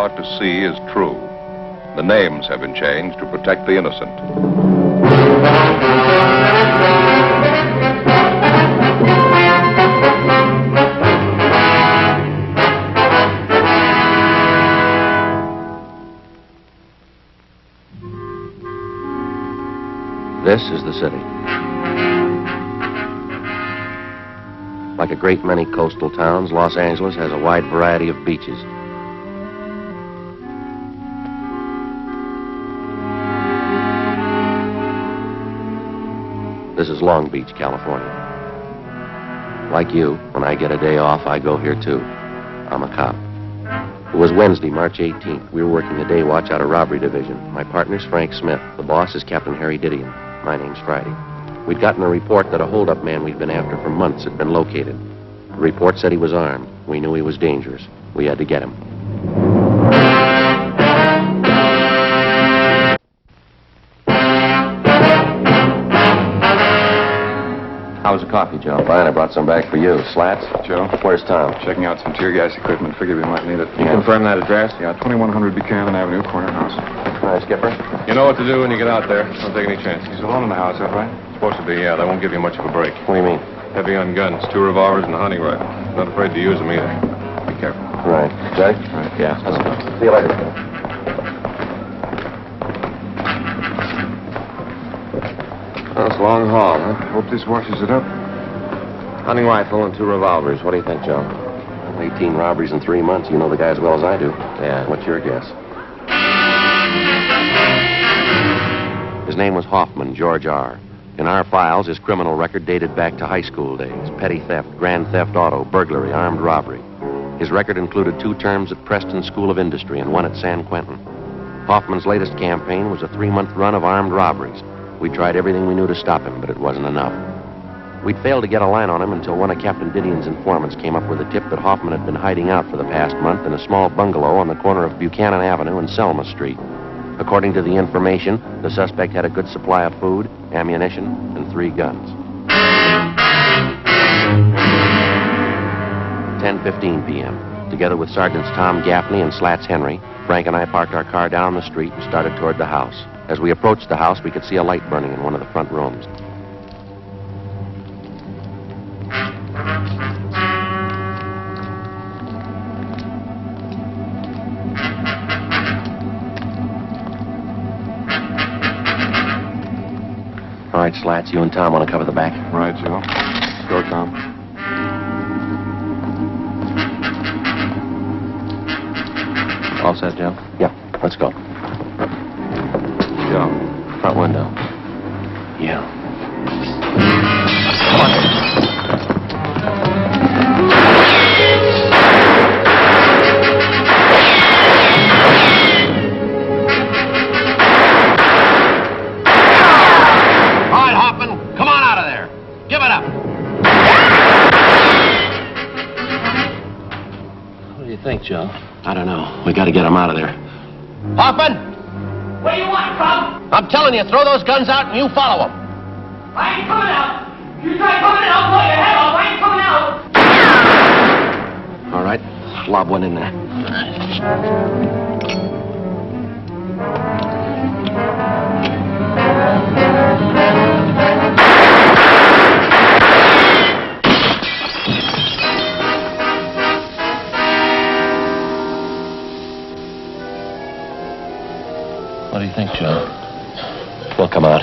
about to see is true. The names have been changed to protect the innocent. This is the city. Like a great many coastal towns, Los Angeles has a wide variety of beaches. This is Long Beach, California. Like you, when I get a day off, I go here too. I'm a cop. It was Wednesday, March 18th. We were working the day watch out of Robbery Division. My partner's Frank Smith. The boss is Captain Harry Didion. My name's Friday. We'd gotten a report that a holdup man we'd been after for months had been located. The report said he was armed. We knew he was dangerous. We had to get him. How's the coffee, Joe? Fine, I brought some back for you. Slats? Joe? Where's Tom? Checking out some tear gas equipment. Figured we might need it. You confirm that address? Yeah, 2100 Buchanan Avenue, corner house. Hi, Skipper. You know what to do when you get out there. Don't take any chances. He's alone in the house, is that right? Supposed to be, yeah. They won't give you much of a break. What do you mean? Heavy on guns, 2 revolvers and a hunting rifle. Not afraid to use them either. Be careful. Right. Judge? Right. Yeah, let's go. See you later. Well, it's a long haul, huh? Hope this washes it up. Hunting rifle and 2 revolvers. What do you think, Joe? 18 robberies in 3 months. You know the guy as well as I do. Yeah. What's your guess? His name was Hoffman, George R. In our files, his criminal record dated back to high school days. Petty theft, grand theft auto, burglary, armed robbery. His record included 2 terms at Preston School of Industry and 1 at San Quentin. Hoffman's latest campaign was a 3-month run of armed robberies. We tried everything we knew to stop him, but it wasn't enough. We'd failed to get a line on him until one of Captain Didion's informants came up with a tip that Hoffman had been hiding out for the past month in a small bungalow on the corner of Buchanan Avenue and Selma Street. According to the information, the suspect had a good supply of food, ammunition, and 3 guns. 10:15 p.m. Together with Sergeants Tom Gaffney and Slats Henry, Frank and I parked our car down the street and started toward the house. As we approached the house, we could see a light burning in one of the front rooms. All right, Slats, you and Tom want to cover the back? Right, Joe. Go, Tom. All set, Joe? Yeah, let's go. Joe. Front window. Yeah. Come on. All right, Hoffman, come on out of there. Give it up. What do you think, Joe? I don't know. We got to get him out of there. Hoffman! What do you want, Tom? I'm telling you, throw those guns out and you follow them. I ain't coming out. You try coming in, I'll blow your head off. I ain't coming out. All right, lob one in there. What do you think, Joe? We'll come out.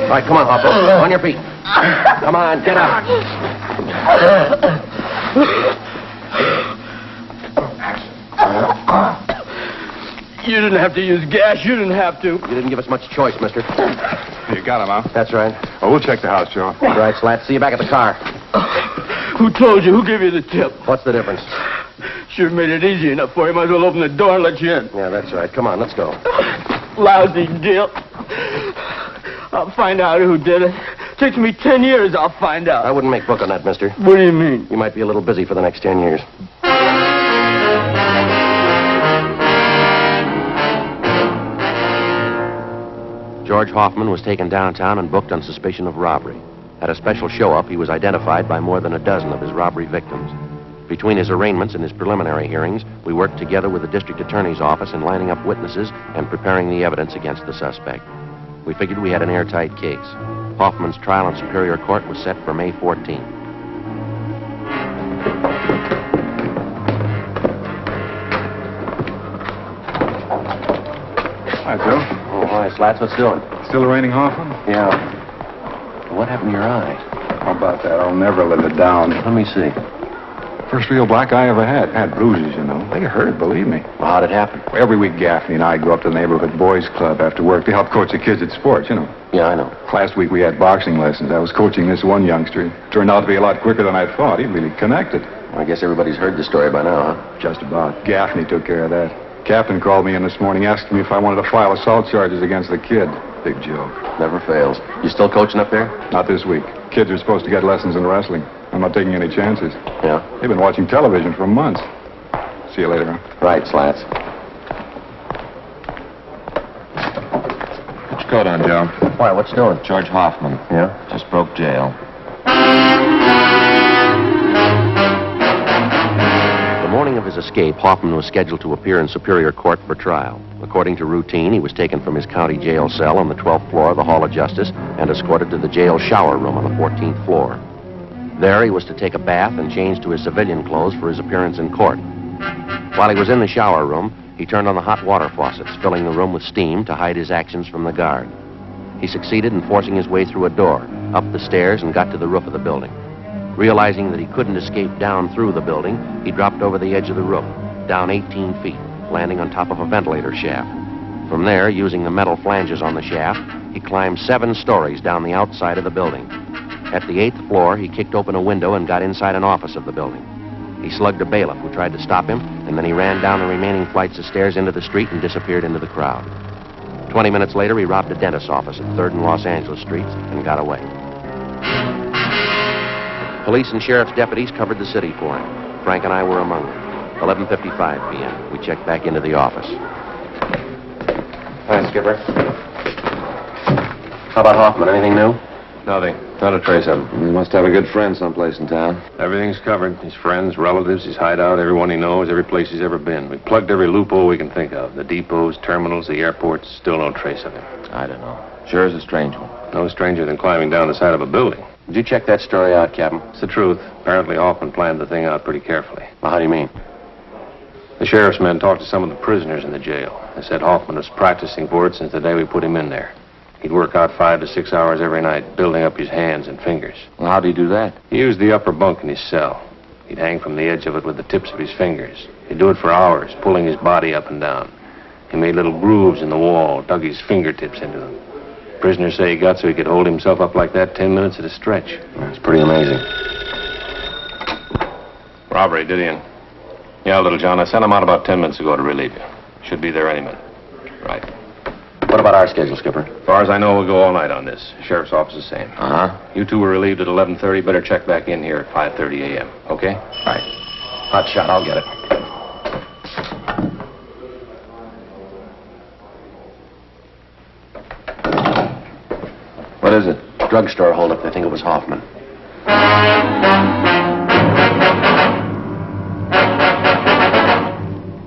All right, come on, Hopper. On your feet. Come on, get up. You didn't have to use gas. You didn't have to. You didn't give us much choice, mister. You got him, huh? That's right. Oh, we'll check the house, Joe. All right, Slats. See you back at the car. Who told you? Who gave you the tip? What's the difference? Should have made it easy enough for you. Might as well open the door and let you in. Yeah, that's right. Come on, let's go. Lousy deal. I'll find out who did it. Takes me 10 years, I'll find out. I wouldn't make book on that, mister. What do you mean? You might be a little busy for the next 10 years. George Hoffman was taken downtown and booked on suspicion of robbery. At a special show-up, he was identified by more than a dozen of his robbery victims. Between his arraignments and his preliminary hearings, we worked together with the district attorney's office in lining up witnesses and preparing the evidence against the suspect. We figured we had an airtight case. Hoffman's trial in Superior Court was set for May 14th. Hi, Joe. Oh, hi, Slats. What's doing? Still arraigning Hoffman? Yeah. What happened to your eye? How about that? I'll never live it down. Let me see. First real black eye I ever had. Had bruises, you know. They hurt, believe me. Well, how'd it happen? Every week, Gaffney and I go up to the neighborhood boys' club after work to help coach the kids at sports, you know. Yeah, I know. Last week we had boxing lessons. I was coaching this one youngster. Turned out to be a lot quicker than I thought. He really connected. Well, I guess everybody's heard the story by now, huh? Just about. Gaffney took care of that. Captain called me in this morning asking me if I wanted to file assault charges against the kid. Big joke. Never fails. You still coaching up there? Not this week. Kids are supposed to get lessons in wrestling. I'm not taking any chances. Yeah? They've been watching television for months. See you later, huh? Right, Slats. Put your coat on, Joe. Why, what's doing? George Hoffman. Yeah? Just broke jail. The morning of his escape, Hoffman was scheduled to appear in Superior Court for trial. According to routine, he was taken from his county jail cell on the 12th floor of the Hall of Justice and escorted to the jail shower room on the 14th floor. There, he was to take a bath and change to his civilian clothes for his appearance in court. While he was in the shower room, he turned on the hot water faucets, filling the room with steam to hide his actions from the guard. He succeeded in forcing his way through a door, up the stairs, and got to the roof of the building. Realizing that he couldn't escape down through the building, he dropped over the edge of the roof, down 18 feet, landing on top of a ventilator shaft. From there, using the metal flanges on the shaft, he climbed 7 stories down the outside of the building. At the 8th floor, he kicked open a window and got inside an office of the building. He slugged a bailiff who tried to stop him, and then he ran down the remaining flights of stairs into the street and disappeared into the crowd. 20 minutes later, he robbed a dentist's office at 3rd and Los Angeles Streets and got away. Police and sheriff's deputies covered the city for him. Frank and I were among them. 11:55 p.m. We checked back into the office. Hi, Skipper. How about Hoffman? Anything new? Nothing. Not a trace of him. He must have a good friend someplace in town. Everything's covered. His friends, relatives, his hideout, everyone he knows, every place he's ever been. We plugged every loophole we can think of. The depots, terminals, the airports. Still no trace of him. I don't know. Sure is a strange one. No stranger than climbing down the side of a building. Did you check that story out, Captain? It's the truth. Apparently Hoffman planned the thing out pretty carefully. Well, how do you mean? The sheriff's men talked to some of the prisoners in the jail. They said Hoffman was practicing for it since the day we put him in there. He'd work out 5 to 6 hours every night, building up his hands and fingers. Well, how'd he do that? He used the upper bunk in his cell. He'd hang from the edge of it with the tips of his fingers. He'd do it for hours, pulling his body up and down. He made little grooves in the wall, dug his fingertips into them. Prisoners say he got so he could hold himself up like that 10 minutes at a stretch. That's pretty amazing. Robbery, did he? Yeah, little John. I sent him out about 10 minutes ago to relieve you. Should be there any minute. Right. What about our schedule, Skipper? As far as I know, we'll go all night on this. Sheriff's office is the same. Uh-huh. You two were relieved at 11:30. Better check back in here at 5:30 a.m., okay? Right. Hot shot. I'll get it. What is it? Drugstore holdup. They think it was Hoffman.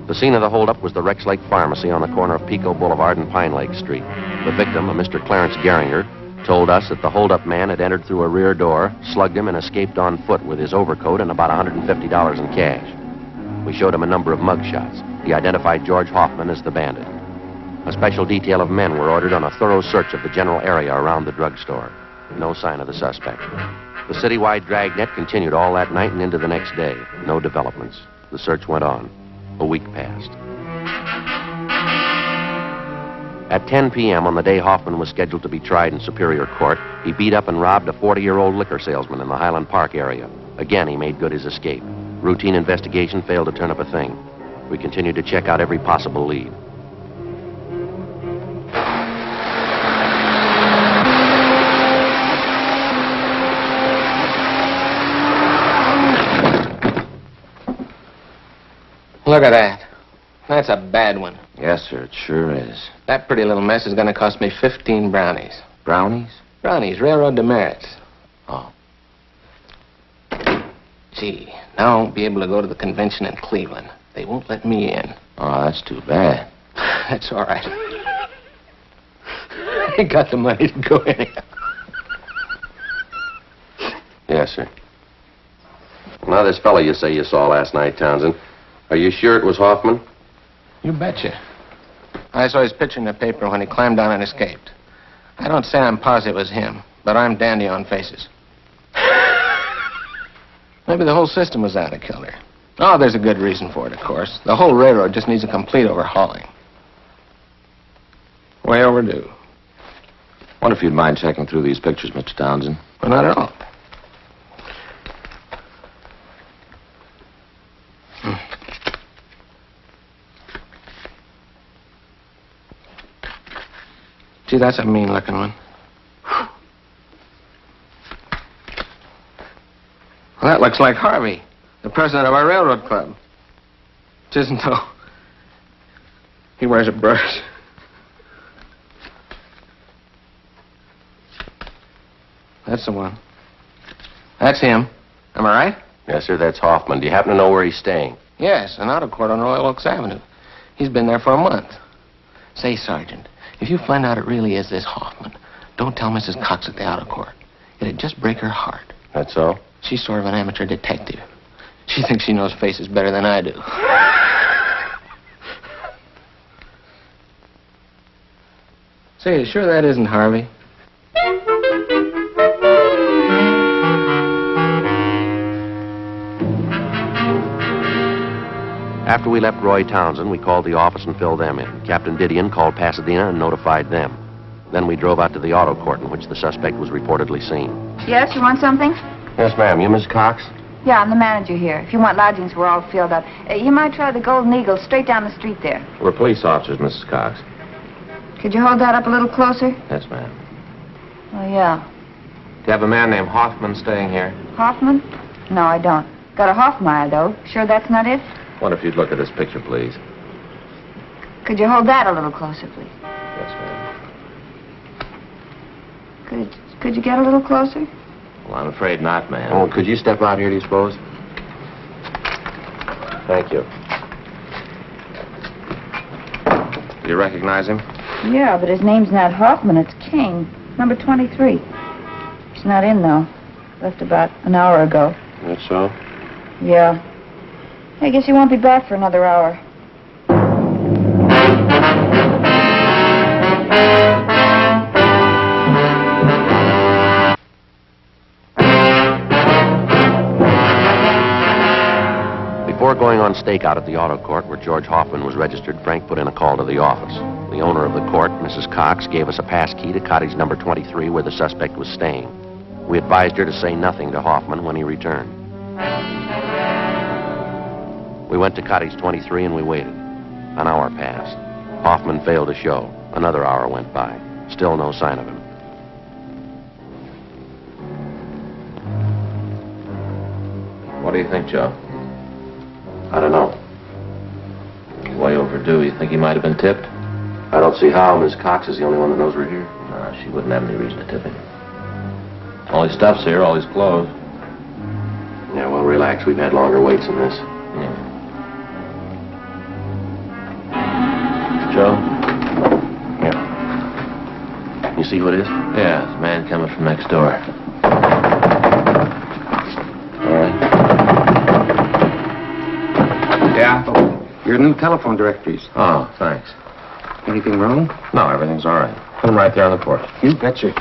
The scene of the holdup was the Rex Lake Pharmacy on the corner of Pico Boulevard and Pine Lake Street. The victim, a Mr. Clarence Geringer, told us that the holdup man had entered through a rear door, slugged him, and escaped on foot with his overcoat and about $150 in cash. We showed him a number of mug shots. He identified George Hoffman as the bandit. A special detail of men were ordered on a thorough search of the general area around the drugstore. No sign of the suspect. The citywide dragnet continued all that night and into the next day. No developments. The search went on. A week passed. At 10 p.m. on the day Hoffman was scheduled to be tried in Superior Court, he beat up and robbed a 40-year-old liquor salesman in the Highland Park area. Again, he made good his escape. Routine investigation failed to turn up a thing. We continued to check out every possible lead. Look at that. That's a bad one. Yes, sir, it sure is. That pretty little mess is going to cost me 15 brownies. Brownies? Brownies, railroad demerits. Oh. Gee, now I won't be able to go to the convention in Cleveland. They won't let me in. Oh, that's too bad. That's all right. I ain't got the money to go anyhow. Yes, sir. Now, this fellow you say you saw last night, Townsend, are you sure it was Hoffman? You betcha. I saw his picture in the paper when he climbed down and escaped. I don't say I'm positive it was him, but I'm dandy on faces. Maybe the whole system was out to kill her. Oh, there's a good reason for it, of course. The whole railroad just needs a complete overhauling. Way overdue. Wonder if you'd mind checking through these pictures, Mr. Townsend. Well, not at all. Gee, that's a mean-looking one. Well, that looks like Harvey, the president of our railroad club. Which isn't, though. He wears a brush. That's the one. That's him. Am I right? Yes, sir, that's Hoffman. Do you happen to know where he's staying? Yes, an auto court on Royal Oaks Avenue. He's been there for a month. Say, Sergeant, if you find out it really is this Hoffman, don't tell Mrs. Cox at the auto court. It'd just break her heart. That's so? She's sort of an amateur detective. She thinks she knows faces better than I do. Say, you sure that isn't Harvey? After we left Roy Townsend, we called the office and filled them in. Captain Didion called Pasadena and notified them. Then we drove out to the auto court in which the suspect was reportedly seen. Yes, you want something? Yes, ma'am. You Miss Cox? Yeah, I'm the manager here. If you want lodgings, we're all filled up. You might try the Golden Eagle straight down the street there. We're police officers, Mrs. Cox. Could you hold that up a little closer? Yes, ma'am. Oh, yeah. Do you have a man named Hoffman staying here? Hoffman? No, I don't. Got a Hoffmeyer, though. Sure that's not it? Wonder if you'd look at this picture, please. Could you hold that a little closer, please? Yes, ma'am. Could you get a little closer? Well, I'm afraid not, ma'am. Oh, could you step out here, do you suppose? Thank you. Do you recognize him? Yeah, but his name's not Hoffman. It's King. Number 23. He's not in, though. Left about an hour ago. That's so? Yeah. I guess he won't be back for another hour. Before going on stakeout at the auto court where George Hoffman was registered, Frank put in a call to the office. The owner of the court, Mrs. Cox, gave us a pass key to cottage number 23 where the suspect was staying. We advised her to say nothing to Hoffman when he returned. We went to cottage 23 and we waited. An hour passed. Hoffman failed to show. Another hour went by. Still no sign of him. What do you think, Joe? I don't know. Way overdue. You think he might have been tipped? I don't see how. Miss Cox is the only one that knows we're here. No, she wouldn't have any reason to tip him. All his stuff's here, all his clothes. Yeah, well, relax. We've had longer waits than this. Yeah. Joe? Yeah. You see who it is? Yeah, there's a man coming from next door. All right. Yeah? Your new telephone directories. Oh, thanks. Anything wrong? No, everything's all right. Put him right there on the porch. You betcha.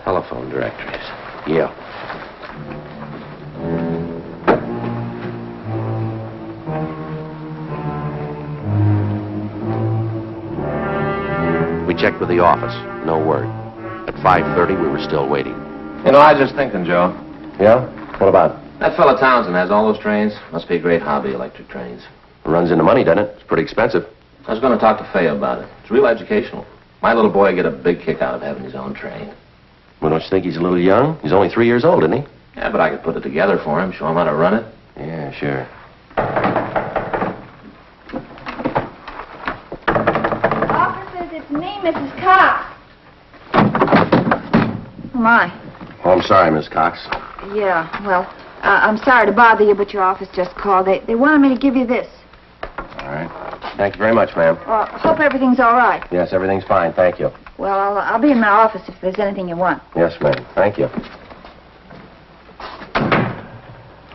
Telephone directories. Yeah. We checked with the office. No word. At 5:30, we were still waiting. You know, I was just thinking, Joe. Yeah? What about? That fella Townsend has all those trains. Must be a great hobby, electric trains. Runs into money, doesn't it? It's pretty expensive. I was going to talk to Fay about it. It's real educational. My little boy would get a big kick out of having his own train. Well, don't you think he's a little young? He's only 3 years old, isn't he? Yeah, but I could put it together for him, show him how to run it. Yeah, sure. Officers, it's me, Mrs. Cox. Oh, my. Oh, I'm sorry, Miss Cox. Yeah, well, I'm sorry to bother you, but your office just called. They wanted me to give you this. All right. Thank you very much, ma'am. Hope everything's all right. Yes, everything's fine. Thank you. Well, I'll be in my office if there's anything you want. Yes, ma'am. Thank you.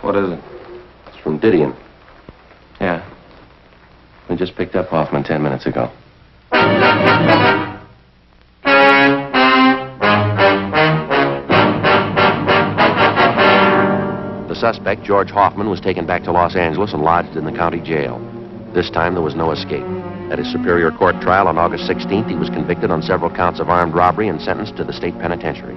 What is it? It's from Didion. Yeah. We just picked up Hoffman 10 minutes ago. The suspect, George Hoffman, was taken back to Los Angeles and lodged in the county jail. This time, there was no escape. At his Superior Court trial on August 16th, he was convicted on several counts of armed robbery and sentenced to the state penitentiary.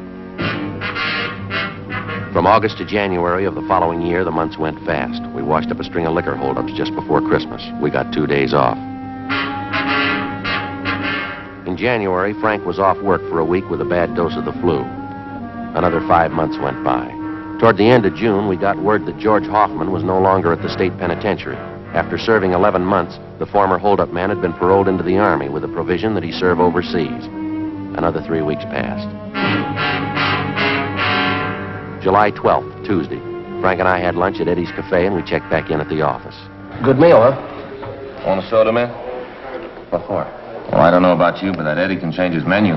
From August to January of the following year, the months went fast. We washed up a string of liquor holdups just before Christmas. We got 2 days off. In January, Frank was off work for a week with a bad dose of the flu. Another 5 months went by. Toward the end of June, we got word that George Hoffman was no longer at the state penitentiary. After serving 11 months, the former holdup man had been paroled into the Army with a provision that he serve overseas. Another 3 weeks passed. July 12th, Tuesday. Frank and I had lunch at Eddie's Cafe, and we checked back in at the office. Good meal, huh? Want a soda, man? What for? Well, I don't know about you, but that Eddie can change his menu.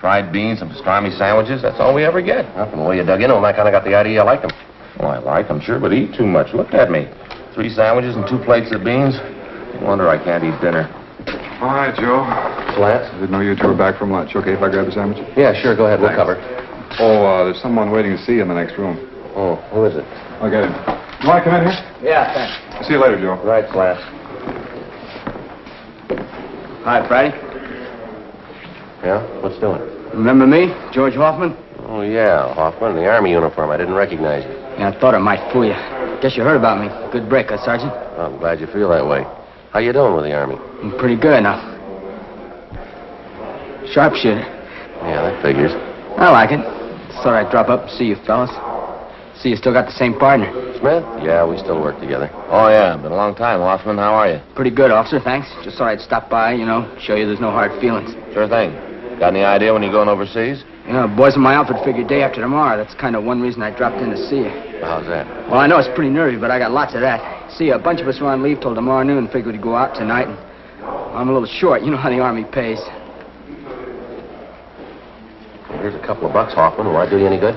Fried beans, some pastrami sandwiches, that's all we ever get. Well, from the way you dug in on, I kind of got the idea I liked him. Well, I like them, sure, but eat too much. Look at me. 3 sandwiches and 2 plates of beans. No wonder I can't eat dinner. All right, Joe. Slats? I didn't know you two were back from lunch. Okay if I grab a sandwich? Yeah, sure. Go ahead. We'll cover. Oh, there's someone waiting to see you in the next room. Oh, who is it? I'll get him. You want to come in here? Yeah, thanks. See you later, Joe. Right, Slats. Hi, Friday. Yeah? What's doing? Remember me, George Hoffman? Oh, yeah, Hoffman, in the Army uniform. I didn't recognize you. Yeah, I thought it might fool you. Guess you heard about me. Good break, huh, Sergeant? Well, I'm glad you feel that way. How you doing with the Army? I'm pretty good now. Sharpshooter. Yeah, that figures. I like it. Thought I'd drop up and see you fellas. See you still got the same partner. Smith? Yeah, we still work together. Oh, yeah, been a long time, Hoffman. How are you? Pretty good, officer, thanks. Just thought I'd stop by, show you there's no hard feelings. Sure thing. Got any idea when you're going overseas? Boys in my outfit figure day after tomorrow. That's kind of one reason I dropped in to see you. How's that? Well, I know it's pretty nervy, but I got lots of that. See, a bunch of us were on leave till tomorrow noon, figured we'd go out tonight, and I'm a little short. You know how the Army pays. Well, here's a couple of bucks, Hoffman. Will I do you any good?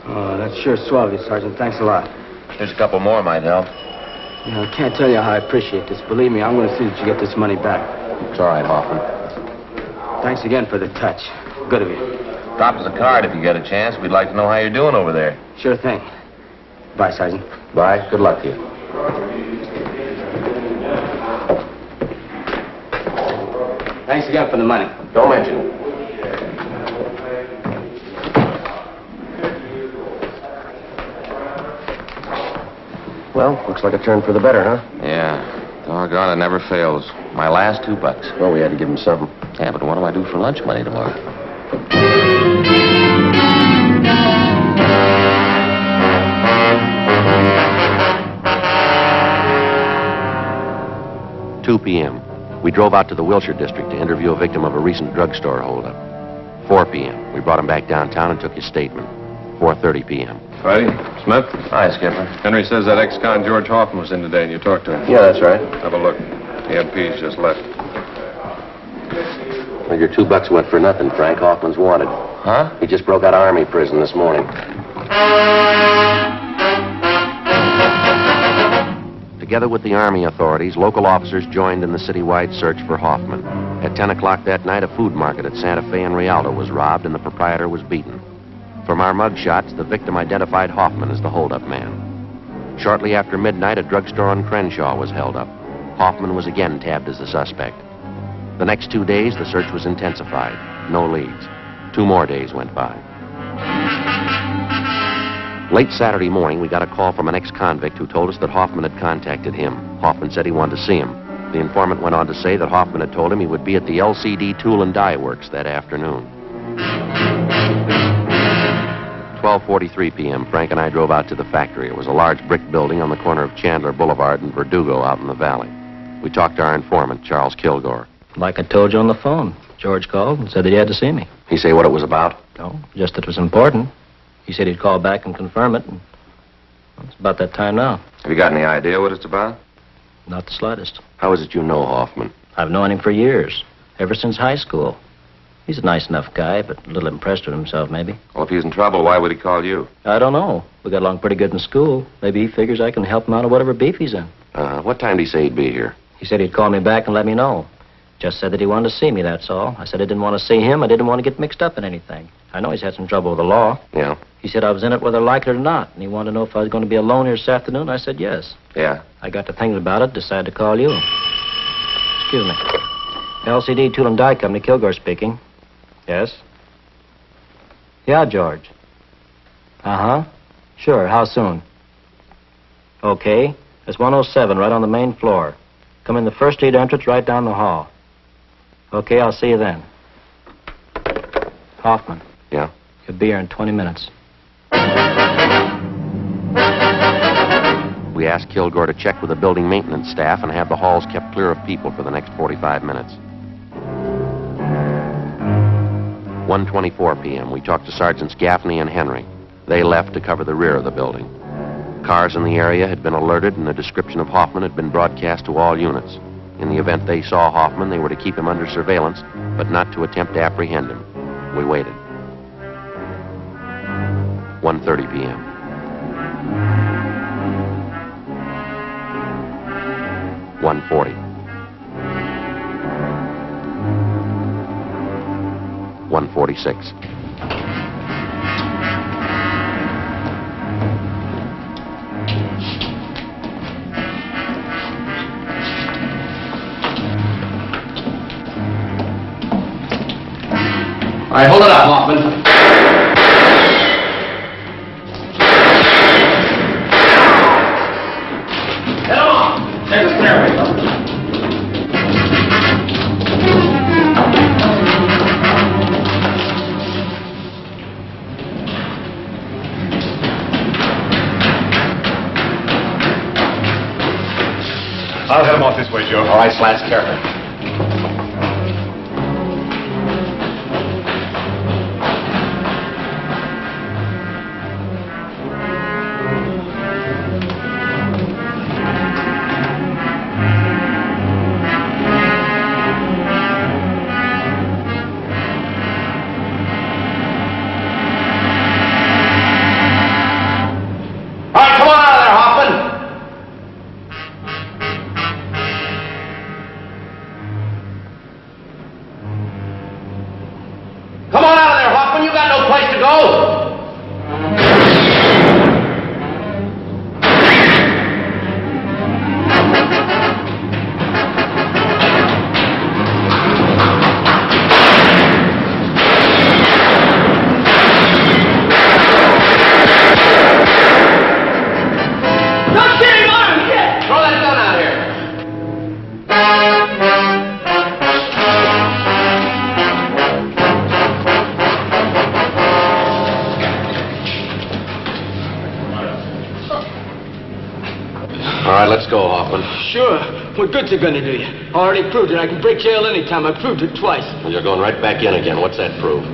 Oh, that's sure swell of you, Sergeant. Thanks a lot. Here's a couple more might help. I can't tell you how I appreciate this. Believe me, I'm going to see that you get this money back. It's all right, Hoffman. Thanks again for the touch. Good of you. Drop us a card if you get a chance. We'd like to know how you're doing over there. Sure thing. Bye, Sergeant. Bye. Good luck to you. Thanks again for the money. Don't mention it. Well, looks like a turn for the better, huh? Yeah. Doggone, it never fails. My last $2. Well, we had to give him something. Yeah, but what do I do for lunch money tomorrow? $2 p.m. We drove out to the Wilshire district to interview a victim of a recent drugstore holdup. 4 p.m. We brought him back downtown and took his statement. 4:30 p.m. Friday? Smith? Hi, Skipper. Henry says that ex-con George Hoffman was in today and you talked to him. Yeah, that's right. Have a look. The MP's just left. Well, your $2 went for nothing, Frank. Hoffman's wanted. Huh? He just broke out of Army prison this morning. Together with the Army authorities, local officers joined in the citywide search for Hoffman. At 10 o'clock that night, a food market at Santa Fe and Rialto was robbed and the proprietor was beaten. From our mug shots, the victim identified Hoffman as the holdup man. Shortly after midnight, a drugstore on Crenshaw was held up. Hoffman was again tabbed as the suspect. The next 2 days, the search was intensified. No leads. 2 more days went by. Late Saturday morning, we got a call from an ex-convict who told us that Hoffman had contacted him. Hoffman said he wanted to see him. The informant went on to say that Hoffman had told him he would be at the LCD Tool and Die Works that afternoon. 12:43 p.m., Frank and I drove out to the factory. It was a large brick building on the corner of Chandler Boulevard and Verdugo out in the valley. We talked to our informant, Charles Kilgore. Like I told you on the phone. George called and said that he had to see me. He say what it was about? No, just that it was important. He said he'd call back and confirm it, and it's about that time now. Have you got any idea what it's about? Not the slightest. How is it you know Hoffman? I've known him for years, ever since high school. He's a nice enough guy, but a little impressed with himself, maybe. Well, if he's in trouble, why would he call you? I don't know. We got along pretty good in school. Maybe he figures I can help him out of whatever beef he's in. What time did he say he'd be here? He said he'd call me back and let me know. Just said that he wanted to see me, that's all. I said I didn't want to see him. I didn't want to get mixed up in anything. I know he's had some trouble with the law. Yeah? He said I was in it whether I like it or not, and he wanted to know if I was going to be alone here this afternoon. I said yes. Yeah. I got to thinking about it, decided to call you. Excuse me. LCD Tool and Die Company, Kilgore speaking. Yes? Yeah, George. Uh-huh. Sure, how soon? Okay. It's 107, right on the main floor. Come in the first street entrance, right down the hall. Okay, I'll see you then. Hoffman. Yeah? He'll be here in 20 minutes. We asked Kilgore to check with the building maintenance staff and have the halls kept clear of people for the next 45 minutes. 1:24 p.m. We talked to Sergeants Gaffney and Henry. They left to cover the rear of the building. Cars in the area had been alerted, and a description of Hoffman had been broadcast to all units. In the event they saw Hoffman, they were to keep him under surveillance, but not to attempt to apprehend him. We waited. 1:30 p.m. $140. $146. All right, hold it up, Hoffman. Get him on. Take the stairway, son. I'll head him off this way, Joe. All right, Slats, careful. Come on out of there, Hoffman. You got no place to go. Don't shoot him on him, kid. Throw that gun out here. All right, let's go, Hoffman. Sure. What good's it gonna do you? I already proved it. I can break jail anytime. I proved it twice. Well, you're going right back in again. What's that prove?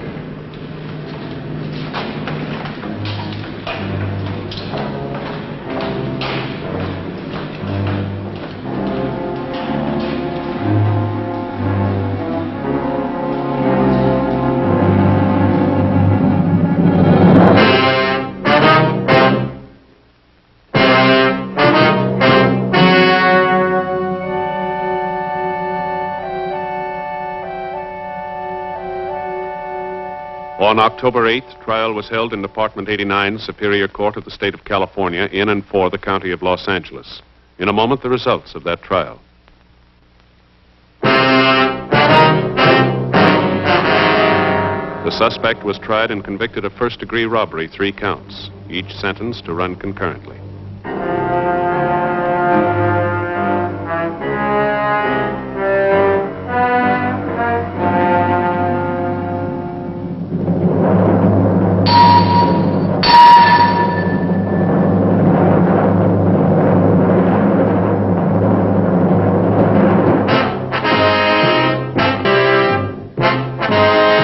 On October 8th, trial was held in Department 89, Superior Court of the State of California, in and for the County of Los Angeles. In a moment, the results of that trial. The suspect was tried and convicted of first-degree robbery, 3 counts. each sentence to run concurrently.